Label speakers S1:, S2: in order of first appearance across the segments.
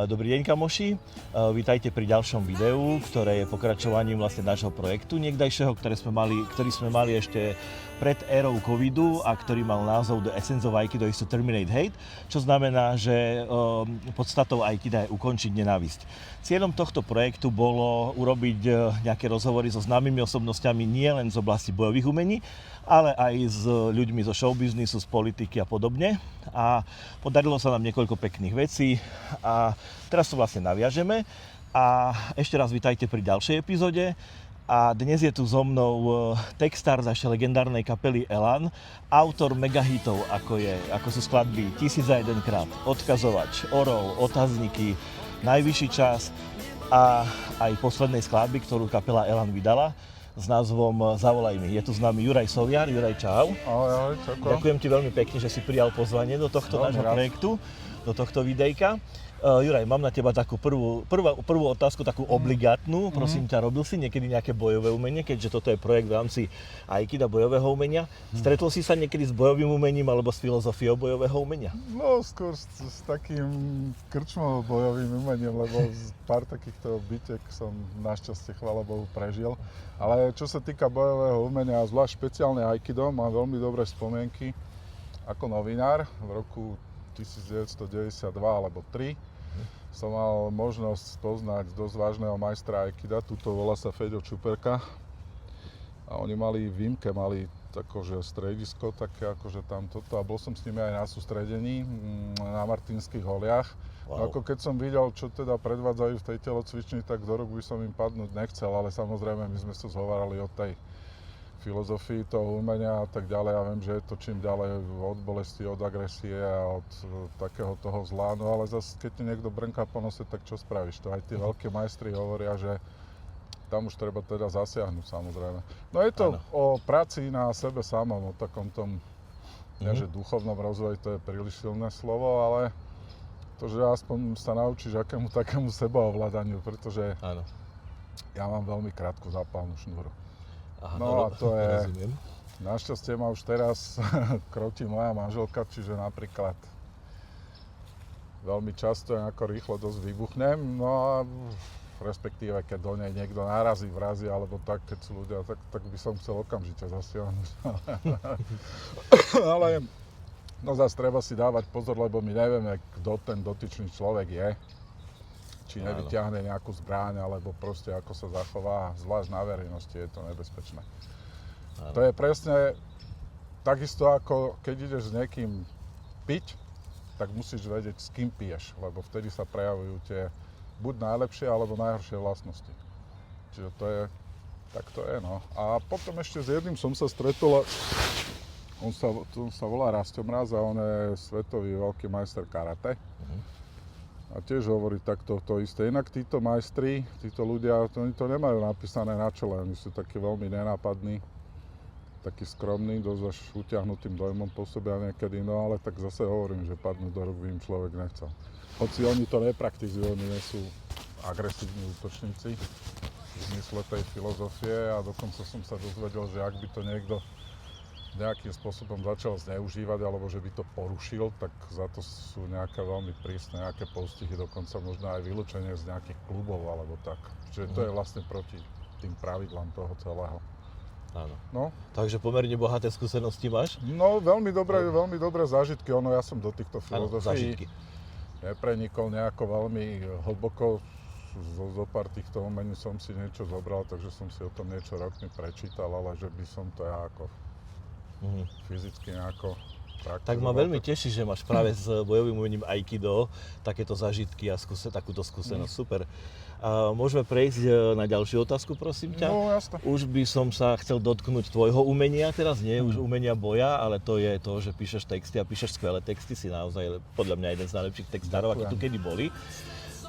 S1: Dobrý deň, kamoši. Vítajte pri ďalšom videu, ktoré je pokračovaním vlastne nášho projektu niekdajšieho, ktorý sme mali ešte pred érou covidu a ktorý mal názov The Essence of Aikido is to Terminate Hate, čo znamená, že podstatou Aikida je ukončiť nenávisť. Cieľom tohto projektu bolo urobiť nejaké rozhovory so známymi osobnostiami nielen z oblasti bojových umení, ale aj s ľuďmi zo showbiznisu, z politiky a podobne. A podarilo sa nám niekoľko pekných vecí a teraz to vlastne naviažeme. A ešte raz vitajte pri ďalšej epizóde. A dnes je tu so mnou textár z našej legendárnej kapely Elan, autor megahitov, ako sú skladby 1001 krát, Odkazovač, Orol, Otázniky, Najvyšší čas a aj poslednej skladby, ktorú kapela Elan vydala s názvom Zavolaj mi. Je tu s nami Juraj Soviar. Juraj, čau.
S2: Ahoj, čauko.
S1: Ďakujem ti veľmi pekne, že si prijal pozvanie do tohto nášho projektu, do tohto videjka. Juraj, mám na teba takú prvú otázku, takú obligátnu. Prosím ťa, robil si niekedy nejaké bojové umenie, keďže toto je projekt v rámci Aikida bojového umenia? Stretol si sa niekedy s bojovým umením alebo s filozofiou bojového umenia?
S2: No, skôr s takým krčmo bojovým umením, lebo pár takýchto bitiek som našťastie, chvála Bohu, prežil. Ale čo sa týka bojového umenia, zvlášť špeciálne Aikido, mám veľmi dobré spomienky ako novinár v roku 1992 alebo 3. Som mal možnosť spoznať dosť vážneho majstra Aikida, tuto volá sa Feďo Čuperka. A oni mali v Vimke, mali takože stredisko, také akože tam toto. A bol som s nimi aj na sústredení na Martinských holiach. Wow. No ako keď som videl, čo teda predvádzajú v tej telocvični, tak do rúk by som im padnúť nechcel, ale samozrejme my sme sa zhovárali o tej filozofii toho umenia a tak ďalej. Ja viem, že je to čím ďalej od bolesti, od agresie a od takého toho zla. No ale zase, keď ti niekto brnká po nose, tak čo spravíš? To aj tí veľkí majstri hovoria, že tam už treba teda zasiahnuť, samozrejme. No je to o práci na sebe samom, o takom tom, nie že duchovnom rozvoji, to je príliš silné slovo, ale to, že aspoň sa naučíš akému takému sebaovládaniu, pretože ja mám veľmi krátku zápalnú šnúru.
S1: Aha,
S2: no a to je,
S1: rozumiem.
S2: Našťastie ma už teraz krotí moja manželka, čiže napríklad veľmi často nejako rýchlo dosť vybuchnem, no a respektíve keď do nej niekto narazí, vrazí alebo tak, keď sú ľudia, tak by som chcel okamžite zasiahnuť. Ale no zase treba si dávať pozor, lebo my nevieme, kto ten dotyčný človek je. Či nevyťahne nejakú zbraň, alebo proste ako sa zachová, zvlášť na verejnosti je to nebezpečné. Áno. To je presne takisto ako keď ideš s niekým piť, tak musíš vedieť, s kým piješ, lebo vtedy sa prejavujú tie buď najlepšie, alebo najhoršie vlastnosti. Čiže to je, tak to je, no. A potom ešte s jedným som sa stretol, on sa volá Rastio Mraz a on je svetový veľký majster karate. A tiež hovorí takto to isté. Inak títo majstri, títo ľudia, oni to nemajú napísané na čele. Oni sú takí veľmi nenápadní, takí skromní, dosť až utiahnutým dojmom pôsobia niekedy. No ale tak zase hovorím, že padnúť do rúk by im človek nechcel. Hoci oni to nepraktizujú, oni nie sú agresívni útočníci v zmysle tej filozofie a dokonca som sa dozvedel, že ak by to niekto nejakým spôsobom začal zneužívať alebo že by to porušil, tak za to sú nejaké veľmi prísne nejaké postihy, dokonca možno aj vylúčenie z nejakých klubov alebo tak. Čiže to je vlastne proti tým pravidlám toho celého.
S1: Áno.
S2: No.
S1: Takže pomerne bohaté skúsenosti máš?
S2: No, veľmi dobré zážitky. Ono, ja som do týchto filozofií neprenikol nejako veľmi hlboko. Zo pár týchto umení som si niečo zobral, takže som si o tom niečo rokmi prečítal, ale že by som to ja ako fyzicky nejako praktizoval. Tak
S1: ma veľmi teší, že máš práve s bojovým umením Aikido takéto zážitky a takúto skúsenosť. Super. Môžeme prejsť na ďalšiu otázku, prosím ťa?
S2: No, jasne.
S1: Už by som sa chcel dotknúť tvojho umenia teraz, nie už umenia boja, ale to je to, že píšeš texty a píšeš skvelé texty, si naozaj podľa mňa jeden z najlepších textárov, akí tu kedy boli.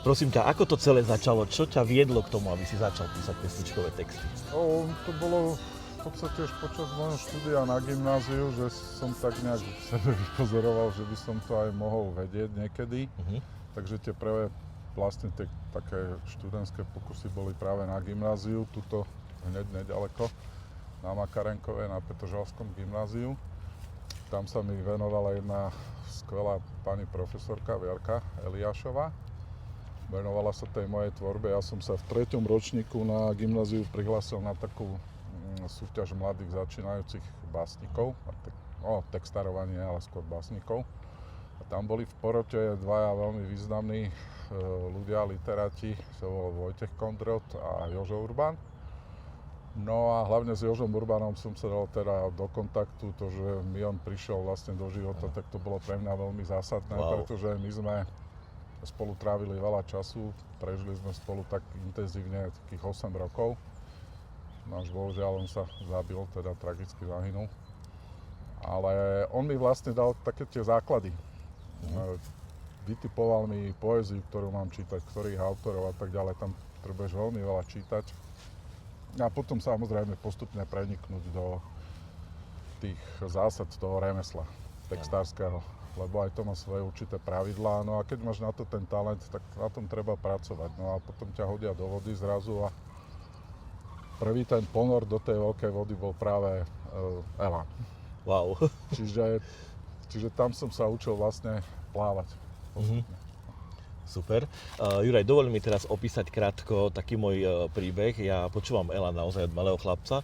S1: Prosím ťa, ako to celé začalo? Čo ťa viedlo k tomu, aby si začal písať pesničkové texty?
S2: To bolo v podstate už počas môjho štúdia na gymnáziu, že som tak nejak v sebe vypozoroval, že by som to aj mohol vedieť niekedy. Takže tie prvé vlastne také študentské pokusy boli práve na gymnáziu, tuto hneď nedaleko, na Makarenkovej, na Petržalskom gymnáziu. Tam sa mi venovala jedna skvelá pani profesorka Vierka Eliášová. venovala sa tej mojej tvorbe. Ja som sa v 3. ročníku na gymnáziu prihlásil na takú súťaž mladých začínajúcich básnikov, textárovanie, ale skôr básnikov. A tam boli v porote dvaja veľmi významní ľudia, literáti, to bol Vojtech Kondrot a Jožo Urban. No a hlavne s Jožom Urbanom som sa dal teda do kontaktu, to, že mi on prišiel vlastne do života, tak to bolo pre mňa veľmi zásadné, pretože my sme spolu trávili veľa času, prežili sme spolu tak intenzívne takých 8 rokov. No až bohužiaľ on sa zabil, teda tragicky zahynul. Ale on mi vlastne dal také tie základy. Vytipoval mi poéziu, ktorú mám čítať, ktorých autorov a tak ďalej. Tam trebuješ veľmi veľa čítať. A potom samozrejme postupne preniknúť do tých zásad toho remesla textárskeho, lebo aj to má svoje určité pravidlá. No a keď máš na to ten talent, tak na tom treba pracovať. No a potom ťa hodia do vody zrazu a prvý ten ponor do tej veľkej vody bol práve Elan.
S1: Wow.
S2: Čiže tam som sa učil vlastne plávať postupne.
S1: Super. Juraj, dovol mi teraz opísať krátko taký môj príbeh. Ja počúvam Elan naozaj od malého chlapca,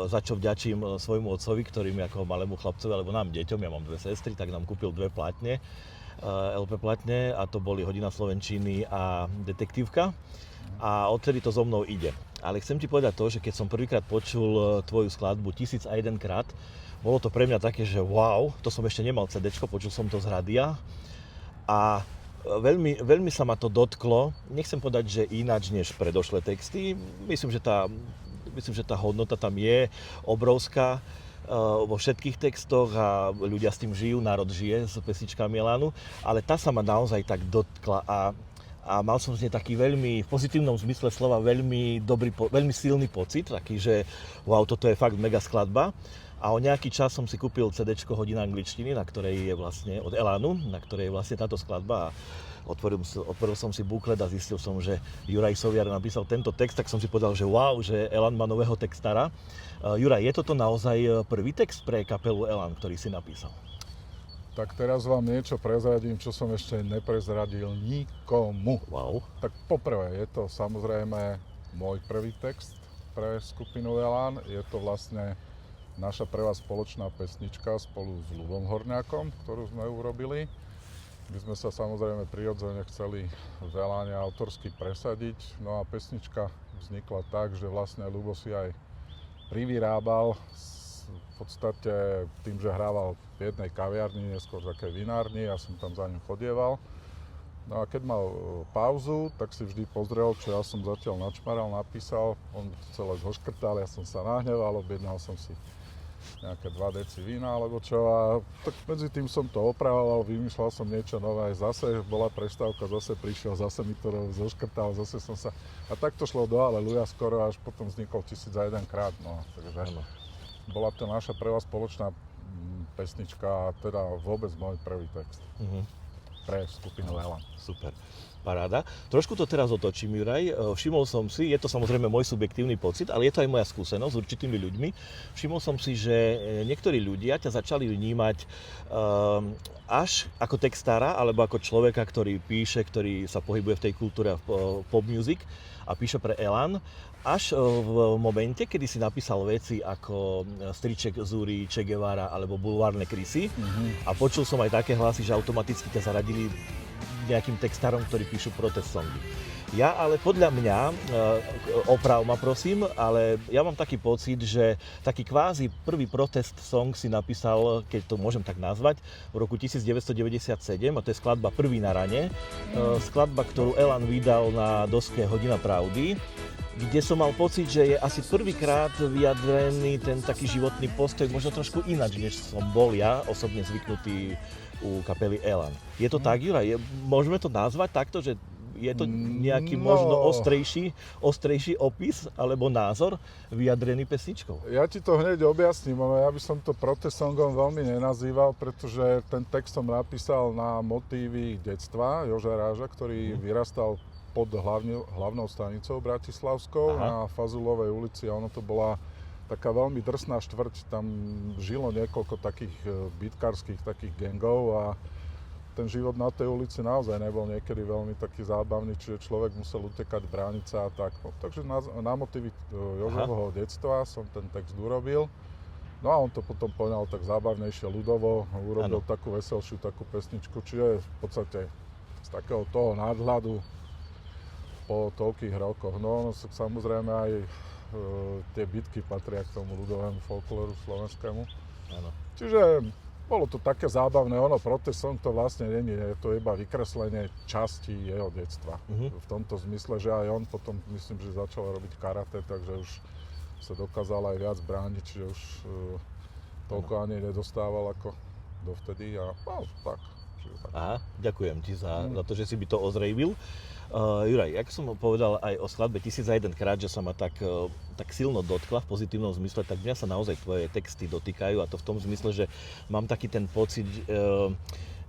S1: za čo vďačím svojmu otcovi, ktorý mi ako malému chlapcovi, alebo nám deťom, ja mám 2 sestry, tak nám kúpil 2 platne, LP platne, a to boli Hodina slovenčiny a Detektívka. A odtedy to so mnou ide. Ale chcem ti povedať to, že keď som prvýkrát počul tvoju skladbu 1001 krát, bolo to pre mňa také, že wow, to som ešte nemal CDčko, počul som to z rádia a veľmi sa ma to dotklo. Nechcem povedať, že ináč než predošlé texty. Myslím, že tá hodnota tam je obrovská vo všetkých textoch a ľudia s tým žijú, národ žije s pesničkami Elanu, ale tá sa ma naozaj tak dotkla a mal som z nej taký veľmi, v pozitívnom zmysle slova, veľmi silný pocit, taký, že wow, toto je fakt mega skladba. A o nejaký čas som si kúpil CDčko Hodina angličtiny, na ktorej je vlastne, od Elanu, na ktorej je vlastne táto skladba. A otvoril som si buklet a zistil som, že Juraj Soviar napísal tento text, tak som si povedal, že wow, že Elan má nového textára. Juraj, je toto naozaj prvý text pre kapelu Elan, ktorý si napísal?
S2: Tak teraz vám niečo prezradím, čo som ešte neprezradil nikomu.
S1: Wow.
S2: Tak poprvé, je to samozrejme môj prvý text pre skupinu Elan. Je to vlastne naša prvá spoločná pesnička spolu s Ľubom Horňákom, ktorú sme urobili. My sme sa samozrejme prirodzene chceli v Eláne autorsky presadiť. No a pesnička vznikla tak, že vlastne Ľubo si aj privyrábal v podstate tým, že hrával v jednej kaviarni, neskôr také vinárni, ja som tam za ním chodieval. No a keď mal pauzu, tak si vždy pozrel, čo ja som zatiaľ načmaral, napísal. On celé zhoškrtal, ja som sa nahneval, objednal som si nejaké 2 deci vína alebo čo, a tak medzi tým som to opravoval, vymýšľal som niečo nové, zase bola prestávka, zase prišiel, zase mi to zoškrtal, zase som sa... A tak to šlo do Aleluja skoro, až potom vznikol 1001 krát, no, takže bola to naša prvá spoločná pesnička a teda vôbec môj prvý text pre skupinu Elan.
S1: Super. Paráda. Trošku to teraz otočím, Juraj. Všimol som si, je to samozrejme môj subjektívny pocit, ale je to aj moja skúsenosť s určitými ľuďmi. Všimol som si, že niektorí ľudia ťa začali vnímať až ako textára, alebo ako človeka, ktorý píše, ktorý sa pohybuje v tej kultúre pop music a píše pre Elan, až v momente, kedy si napísal veci ako Striček Zúri, Che Guevara alebo Bulvárne krysy. A počul som aj také hlasy, že automaticky ťa zaradili nejakým textárom, ktorí píšu protest songy. Ja ale podľa mňa, oprav ma prosím, ale ja mám taký pocit, že taký kvázi prvý protest song si napísal, keď to môžem tak nazvať, v roku 1997, a to je skladba Prvý na rane, skladba, ktorú Elan vydal na doske Hodina pravdy, kde som mal pocit, že je asi prvýkrát vyjadrený ten taký životný postoj, možno trošku ináč, než som bol ja osobne zvyknutý u kapely Elan. Je to tak, Juraj? Môžeme to nazvať takto, že je to nejaký možno ostrejší opis alebo názor vyjadrený pesničkou? Ja
S2: ti to hneď objasním, ale ja by som to protest songom veľmi nenazýval, pretože ten text som napísal na motívy detstva Joža Ráža, ktorý vyrastal pod hlavnou stanicou bratislavskou na Fazulovej ulici, a ono to bola taká veľmi drsná štvrť, tam žilo niekoľko takých bitkárskych takých gangov a ten život na tej ulici naozaj nebol niekedy veľmi taký zábavný, čiže človek musel utekať, brániť sa a tak. No, takže na motivy Jožovho detstva som ten text urobil. No a on to potom poňal tak zábavnejšie, ľudovo, urobil takú veselšiu, takú pesničku, čiže v podstate z takého toho nadhľadu po toľkých rokoch. No samozrejme aj tie bitky patria k tomu ľudovému folklóru slovenskému.
S1: Áno.
S2: Čiže bolo to také zábavné, protest song to vlastne nie je to iba vykreslenie časti jeho detstva. V tomto zmysle, že aj on potom, myslím, že začal robiť karate, takže už sa dokázal aj viac brániť, čiže už toľko ani nedostával ako dovtedy a tak.
S1: Aha, ďakujem ti za to, že si by to ozrejmil. Juraj, jak som povedal aj o skladbe 1001 krát, že sa ma tak silno dotkla v pozitívnom zmysle, tak mňa sa naozaj tvoje texty dotýkajú a to v tom zmysle, že mám taký ten pocit,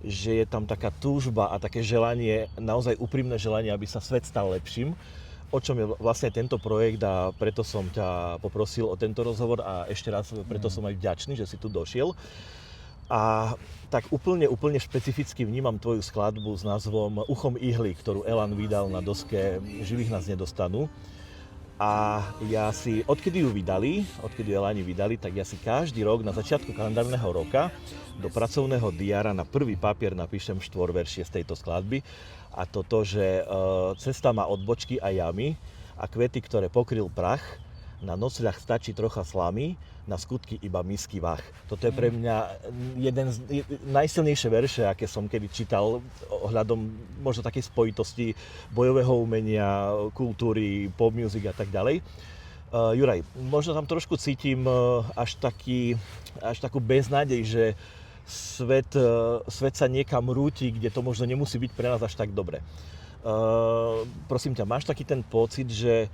S1: že je tam taká túžba a také želanie, naozaj úprimné želanie, aby sa svet stal lepším, o čom je vlastne tento projekt a preto som ťa poprosil o tento rozhovor a ešte raz preto som aj vďačný, že si tu došiel. A tak úplne špecificky vnímam tvoju skladbu s názvom Uchom ihly, ktorú Elan vydal na doske Živých nás nedostanú. A ja si, odkedy ju Elani vydali, tak ja si každý rok na začiatku kalendárneho roka do pracovného diára na prvý papier napíšem 4 veršie z tejto skladby. A toto, že cesta má odbočky a jamy a kvety, ktoré pokryl prach, na nocľah stačí trocha slamy, na skutky iba misky váh. Toto je pre mňa jeden z najsilnejšie verše, aké som kedy čítal ohľadom možno takej spojitosti bojového umenia, kultúry, pop music a tak ďalej. Juraj, možno tam trošku cítim až takú beznádej, že svet sa niekam rúti, kde to možno nemusí byť pre nás až tak dobre. Prosím ťa, máš taký ten pocit, že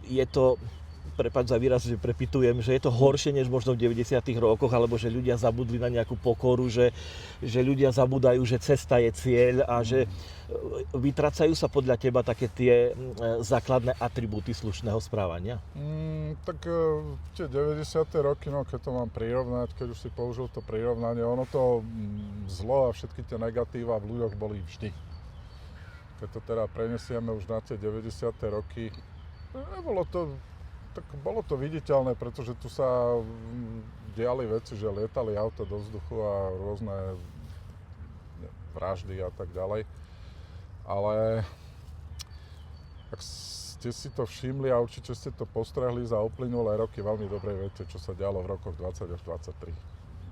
S1: je to, prepáč za výraz, že prepitujem, že je to horšie než možno v 90. rokoch, alebo že ľudia zabudli na nejakú pokoru, že ľudia zabúdajú, že cesta je cieľ a že vytracajú sa podľa teba také tie základné atribúty slušného správania?
S2: Tak tie 90. roky, keď to mám prirovnať, keď už si použil to prirovnanie, ono to zlo a všetky tie negatíva v ľuďoch boli vždy. Keď to teda prenesieme už na tie 90. roky, bolo to viditeľné, pretože tu sa diali veci, že lietali auta do vzduchu a rôzne vraždy a tak ďalej. Ale ak ste si to všimli a určite ste to postrehli za uplynulé roky, veľmi dobre viete, čo sa dialo v rokoch 20 až 23.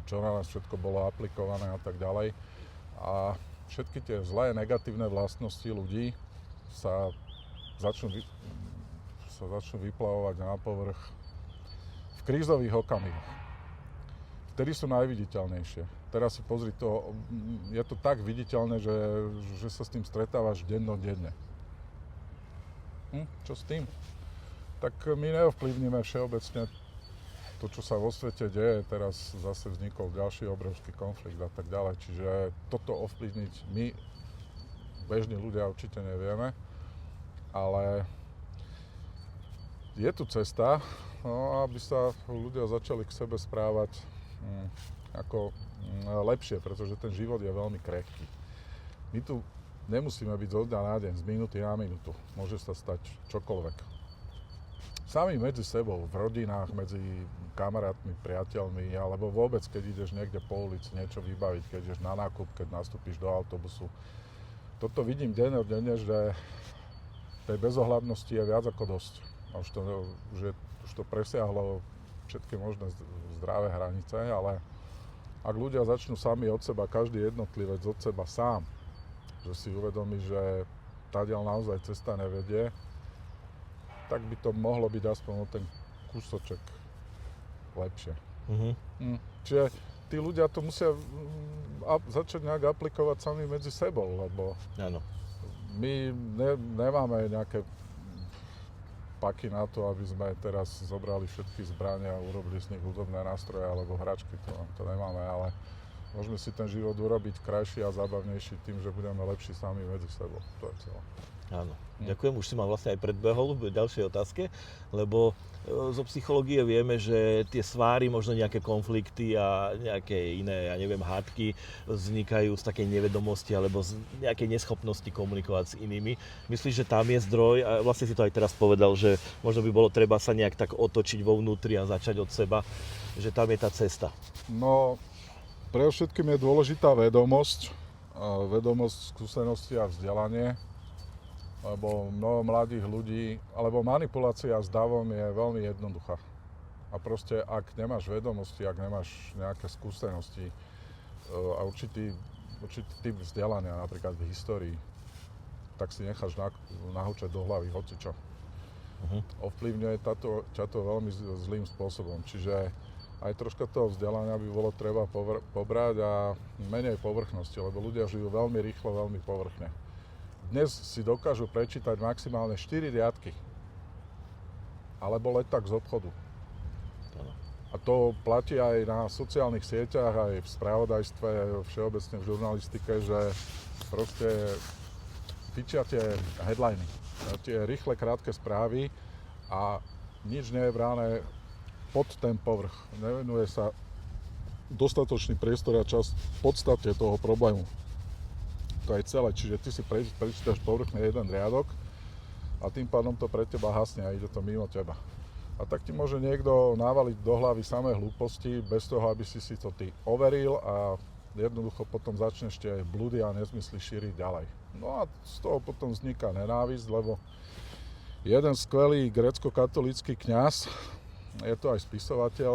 S2: Čo na nás všetko bolo aplikované a tak ďalej. A všetky tie zlé, negatívne vlastnosti ľudí sa začnú vyplavovať na povrch v krízových okamihoch. Vtedy sú najviditeľnejšie. Teraz si pozri to, je to tak viditeľné, že sa s tým stretávaš dennodenne. Čo s tým? Tak my neovplyvníme všeobecne to, čo sa vo svete deje. Teraz zase vznikol ďalší obrovský konflikt a tak ďalej. Čiže toto ovplyvniť my, bežní ľudia, určite nevieme. Ale je tu cesta, aby sa ľudia začali k sebe správať ako lepšie, pretože ten život je veľmi krehký. My tu nemusíme byť zo dňa na deň, z minúty na minútu. Môže sa stať čokoľvek. Sami medzi sebou, v rodinách, medzi kamarátmi, priateľmi, alebo vôbec, keď ideš niekde po ulici niečo vybaviť, keď ideš na nákup, keď nastúpiš do autobusu. Toto vidím denne, že tej bezohľadnosti je viac ako dosť. Už to presiahlo všetky možné zdravé hranice, ale ak ľudia začnú sami od seba, každý jednotlivec od seba sám, že si uvedomí, že tadiaľ naozaj cesta nevedie, tak by to mohlo byť aspoň o ten kúsoček lepšie. Čiže tí ľudia to musia začať nejak aplikovať sami medzi sebou, lebo my nemáme nejaké paky na to, aby sme teraz zobrali všetky zbrane a urobili z nich hudobné nástroje alebo hračky, to nemáme, ale Môžeme si ten život urobiť krajší a zábavnejší tým, že budeme lepší sami medzi sebou. To je celé.
S1: Áno. Ďakujem, už si ma vlastne aj predbehol v ďalšej otázke, lebo zo psychológie vieme, že tie sváry, možno nejaké konflikty a nejaké iné, ja neviem, hádky vznikajú z takej nevedomosti alebo z nejakej neschopnosti komunikovať s inými. Myslíš, že tam je zdroj, a vlastne si to aj teraz povedal, že možno by bolo treba sa nejak tak otočiť vo vnútri a začať od seba, že tam je tá cesta?
S2: No, pre všetkým je dôležitá vedomosť, skúsenosti a vzdelanie, lebo mnoho mladých ľudí, alebo manipulácia s davom je veľmi jednoduchá. A proste, ak nemáš vedomosti, ak nemáš nejaké skúsenosti a určitý typ vzdelania, napríklad v histórii, tak si necháš nahúčať do hlavy hocičo. Ovplyvňuje ťa to veľmi zlým spôsobom. Čiže aj troška toho vzdelania by bolo treba pobrať a menej povrchnosti, lebo ľudia žijú veľmi rýchlo, veľmi povrchne. Dnes si dokážu prečítať maximálne 4 riadky, alebo leták z obchodu. A to platí aj na sociálnych sieťach, aj v spravodajstve, všeobecne v žurnalistike, že proste fičia tie headliny, tie rýchle, krátke správy a nič nie je bráne pod ten povrch. Nevenuje sa dostatočný priestor a čas v podstate toho problému. To je celé, čiže ty si prečítaš povrchne jeden riadok a tým pádom to pre teba hasne a ide to mimo teba. A tak ti môže niekto navaliť do hlavy samé hlúposti bez toho, aby si to ty overil a jednoducho potom začneš tie bludy a nezmysly šíriť ďalej. No a z toho potom vzniká nenávisť, lebo jeden skvelý grécko-katolícky kňaz, je to aj spisovateľ,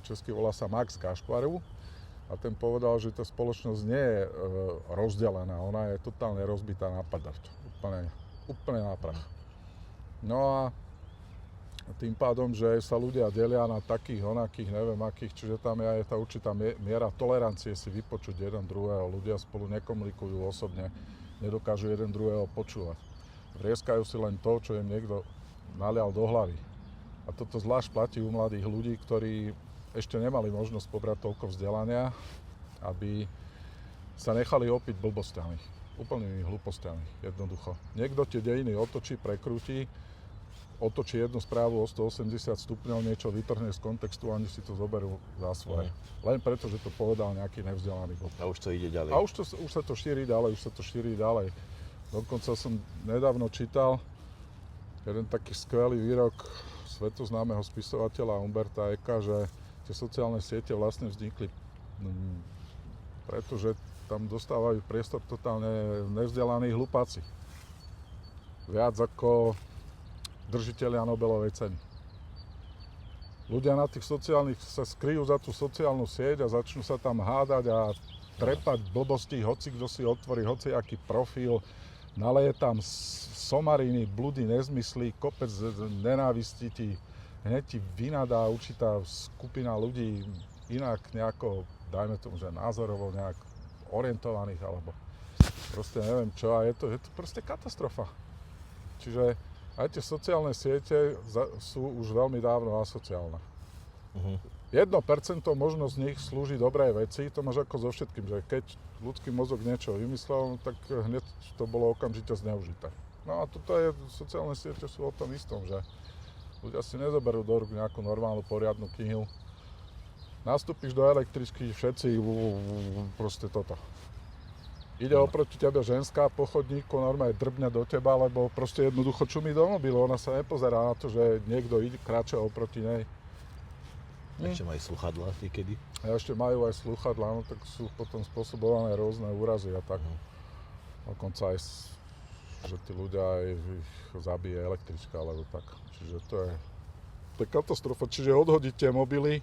S2: český volá sa Max Kašparu, a ten povedal, že tá spoločnosť nie je rozdelená, ona je totálne rozbitá na padavť, úplne na prach. No a tým pádom, že sa ľudia delia na takých, onakých, neviem akých, čiže tam je aj tá určitá miera tolerancie si vypočuť jeden druhého, ľudia spolu nekomunikujú osobne, nedokážu jeden druhého počúvať. Vrieskajú si len to, čo im niekto nalial do hlavy. A toto zvlášť platí u mladých ľudí, ktorí ešte nemali možnosť pobrať toľko vzdelania, aby sa nechali opiť blbostiami, úplnými hlúpostiami, jednoducho. Niekto tie dejiny otočí, prekrúti, otočí jednu správu o 180 stupňov, niečo vytrhne z kontextu a oni si to zoberú za svoje. Len preto, že to povedal nejaký nevzdelaný blb.
S1: A už to ide ďalej.
S2: A už sa to šíri ďalej, Dokonca som nedávno čítal jeden taký skvelý výrok svetoznámeho spisovateľa Umberta Eka, že tie sociálne siete vlastne vznikli, pretože tam dostávajú priestor totálne nevzdelaní hlupáci. Viac ako držitelia Nobelovej ceny. Ľudia na tých sociálnych sa skryjú za tú sociálnu sieť a začnú sa tam hádať a trepať blbosti, hoci kto si otvorí hociaký profil, naleje tam somariny, bludy, nezmysly, kopec nenávisti ti hneď ti vynadá určitá skupina ľudí inak nejako, dajme tomu, že názorovo nejak orientovaných, alebo proste neviem čo, a je to proste katastrofa. Čiže aj tie sociálne siete sú už veľmi dávno asociálne. 1% možno z nich slúži dobrej veci, to máš ako so všetkým, že keď ľudský mozog niečo vymyslel, tak hneď to bolo okamžite zneužité. No a sociálne siete sú o tom istom, že ľudia si nezoberú do rúk nejakú normálnu, poriadnu knihu. Nastúpiš do električky, všetci proste toto. Ide oproti tebe ženská po chodníku, normálne drbne do teba, lebo proste jednoducho čumí do mobilu. Ona sa nepozerá na to, že niekto kráča oproti nej.
S1: Ešte majú sluchadlá niekedy.
S2: A ešte majú aj sluchadlá, no tak sú potom spôsobované rôzne úrazy a tak. Dokonca aj, že tí ľudia aj ich zabije električka, alebo tak. Čiže to je katastrofa. Čiže odhodiť tie mobily,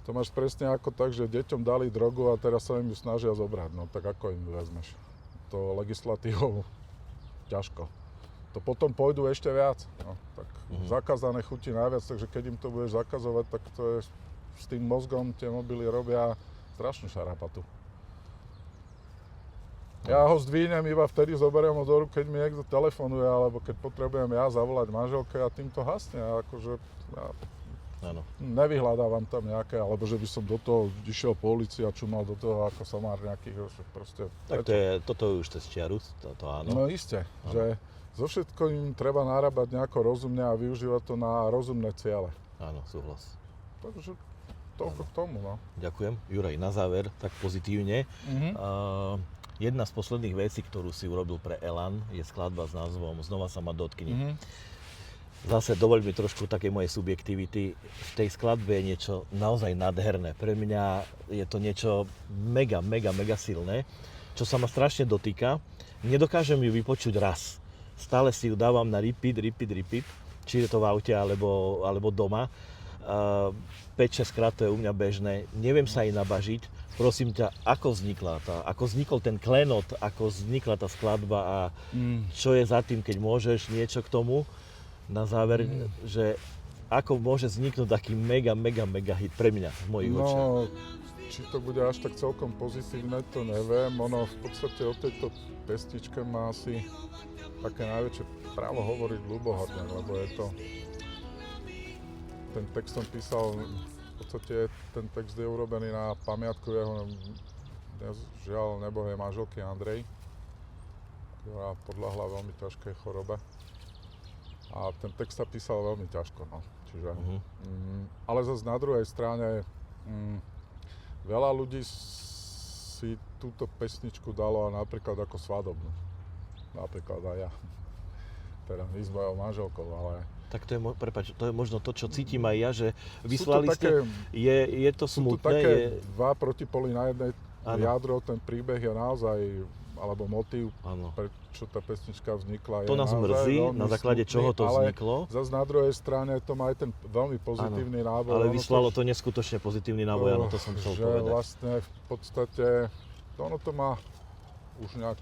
S2: to máš presne ako tak, že deťom dali drogu a teraz sa im ju snažia zobrať. No tak ako im ju vezmeš? To legislatívou ťažko. To potom pôjdu ešte viac. No, tak zakázané chutí najviac, takže keď im to budeš zakazovať, tak to je s tým mozgom tie mobily robia strašnú šarapatu. Ja ho zdvínem, iba vtedy zoberiem ho do rúk, keď mi niekto telefonuje, alebo keď potrebujem ja zavolať manželke a tým to hasne. A akože ja
S1: Áno.
S2: Nevyhľadávam tam nejaké, alebo že by som do toho išiel po ulici a čumal do toho ako somár nejakých, že proste...
S1: Tak toto je už cez čiaru, to áno.
S2: No isté, že so všetkým treba narábať nejako rozumne a využívať to na rozumné ciele.
S1: Áno, súhlas.
S2: Takže toľko k tomu, no.
S1: Ďakujem. Juraj, na záver, tak pozitívne. Jedna z posledných vecí, ktorú si urobil pre Elan, je skladba s názvom Znova sa ma dotkni. Zase dovoľ mi trošku také mojej subjektivity. V tej skladbe je niečo naozaj nádherné. Pre mňa je to niečo mega silné, čo sa ma strašne dotýka. Nedokážem ju vypočuť raz. Stále si ju dávam na repeat, či je to v aute alebo doma. 5-6 krát to je u mňa bežné. Neviem sa jej nabažiť. Prosím ťa, ako vznikol ten klenot, ako vznikla tá skladba a čo je za tým, keď môžeš niečo k tomu na záver, že ako môže vzniknúť taký mega hit pre mňa v mojich očiach.
S2: No, či to bude až tak celkom pozitívne, to neviem. Ono v podstate o tejto pestičke má asi také najväčšie právo hovoriť ľubohodne, lebo je to... Ten text som písal, v podstate ten text je urobený na pamiatku jeho žiaľ nebohej manželky Andrej, ktorá podľahla veľmi ťažkej chorobe. A ten text sa písal veľmi ťažko, no. Čiže, ale zase na druhej strane veľa ľudí si túto pesničku dalo napríklad ako svadobnú. Napríklad aj ja. Teda nie s mojou manželkou, ale...
S1: Tak to je, prepáč, to je možno to, čo cítim aj ja, že vyslali ste, je to smutné.
S2: Sú tu také dva protipóly na jednej jadro, ten príbeh je naozaj, alebo motív, prečo tá pesnička vznikla.
S1: To nás mrzí, na základe čoho to vzniklo.
S2: Ale zase na druhej strane to má aj ten veľmi pozitívny náboj.
S1: Ale vyslalo to neskutočne pozitívny náboj, áno, to som chcel povedať.
S2: Že vlastne v podstate, ono to má už nejak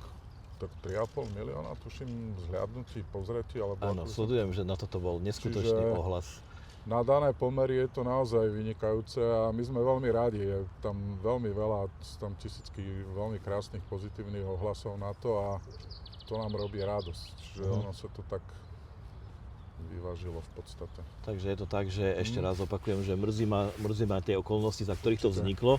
S2: tak 3,5 milióna, tuším, zhliadnutí, pozretí, alebo...
S1: Áno, sledujem, že na toto bol neskutočný ohlas.
S2: Na dané pomery je to naozaj vynikajúce a my sme veľmi rádi. Je tam veľmi veľa, tam tisícky veľmi krásnych pozitívnych ohlasov na to a to nám robí radosť. Čiže ono sa to tak vyvážilo v podstate.
S1: Takže je to tak, že ešte raz opakujem, že mrzí ma tie okolnosti, za ktorých to vzniklo,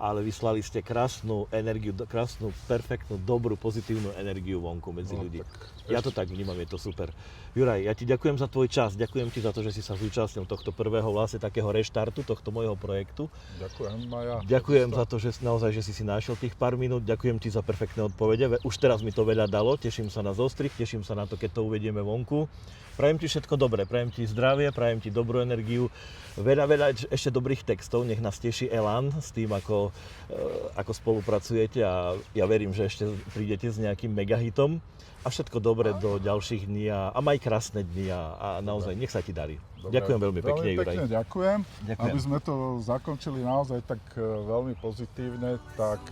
S1: ale vyslali ste krásnu energiu, krásnu, perfektnú, dobrú, pozitívnu energiu vonku medzi ľudí. Ja to tak vnímam, je to super. Juraj, ja ti ďakujem za tvoj čas, ďakujem ti za to, že si sa zúčastnil tohto prvého vlastne takého reštartu, tohto môjho projektu.
S2: Ďakujem, Maja.
S1: Ďakujem za to, že naozaj, že si našiel tých pár minút, ďakujem ti za perfektné odpovede. Už teraz mi to veľa dalo, teším sa na zostrih, teším sa na to, keď to uvedieme vonku. Prajem ti všetko dobré, prajem ti zdravie, prajem ti dobrú energiu, veľa ešte dobrých textov, nech nás teší Elan s tým, ako spolupracujete a ja verím, že ešte prídete s nejakým megahitom a všetko dobré do ďalších dní a maj krásne dni a naozaj nech sa ti darí. Dobre. Ďakujem veľmi pekne, Juraj.
S2: Veľmi pekne ďakujem. Aby sme to zakončili naozaj tak veľmi pozitívne, tak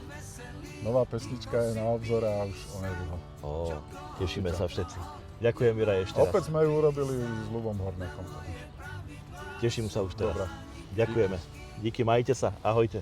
S2: nová pesnička je na obzore a už onedlho.
S1: Tešíme sa všetci. Ďakujem, Juraj, ešte raz.
S2: Opäť sme ju urobili s Ľubom Horňakom.
S1: Teším sa už teraz.
S2: Dobre.
S1: Ďakujeme. Díky, majte sa. Ahojte.